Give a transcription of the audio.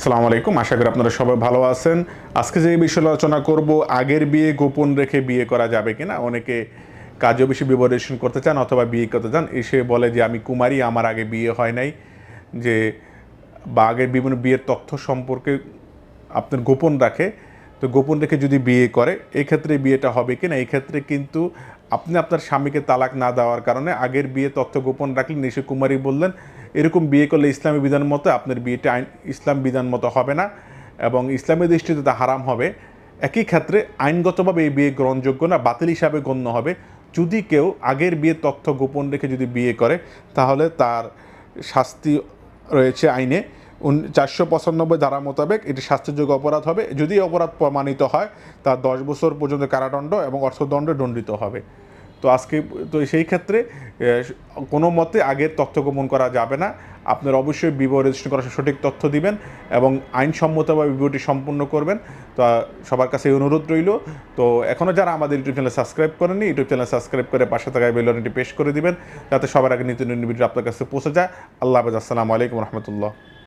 আসসালামু আলাইকুম, আশা করি আপনারা সবাই ভালো আছেন। আজকে যে বিষয়ে আলোচনা করব, আগের বিয়ে গোপন রেখে বিয়ে করা যাবে কিনা। অনেকে কাজও বেশি বিবরেশন করতে চান অথবা বিয়ে করতে চান, এসে বলে যে আমি কুমারী, আমার আগে বিয়ে হয় নাই, যে বা আগের বিভিন্ন বিয়ের তথ্য সম্পর্কে আপনার গোপন রাখে। তো গোপন রেখে যদি বিয়ে করে, এক্ষেত্রে বিয়েটা হবে কি না। এই ক্ষেত্রে কিন্তু আপনি আপনার স্বামীকে তালাক না দেওয়ার কারণে আগের বিয়ে তথ্য গোপন রাখলেন, এসে কুমারী বললেন, এরকম বিয়ে করলে ইসলামী বিধান মতো আপনার বিয়েটা ইসলাম বিধান মতো হবে না এবং ইসলামী দৃষ্টিতে তা হারাম হবে। একই ক্ষেত্রে আইনগতভাবে এই বিয়ে গ্রহণযোগ্য না, বাতিল হিসাবে গণ্য হবে। যদি কেউ আগের বিয়ের তথ্য গোপন রেখে যদি বিয়ে করে, তাহলে তার শাস্তি রয়েছে আইনে 495 ধারা মোতাবেক এটি শাস্তিযোগ্য অপরাধ হবে। যদি অপরাধ প্রমাণিত হয়, তার 10 বছর পর্যন্ত কারাদণ্ড এবং অর্থদণ্ডে দণ্ডিত হবে। তো সেই ক্ষেত্রে কোনো মতে আগের তথ্য গোপন করা যাবে না। আপনার অবশ্যই বিবাহ রেজিস্ট্রেশন করার সঠিক তথ্য দিবেন এবং আইনসম্মতভাবে বিবাহটি সম্পূর্ণ করবেন। তো সবার কাছে অনুরোধ রইল। তো এখনও যারা আমাদের ইউটিউব চ্যানেল সাবস্ক্রাইব করেননি, ইউটিউব চ্যানেল সাবস্ক্রাইব করে পাশে থাকা বেল আইকনটি প্রেস করে দিবেন, যাতে সবার আগে নিত্য নতুন ভিডিও আপনার কাছে পৌঁছে যায়। আল্লাহ হাফেজ। আসসালামু আলাইকুম রহমতুল্লাহ।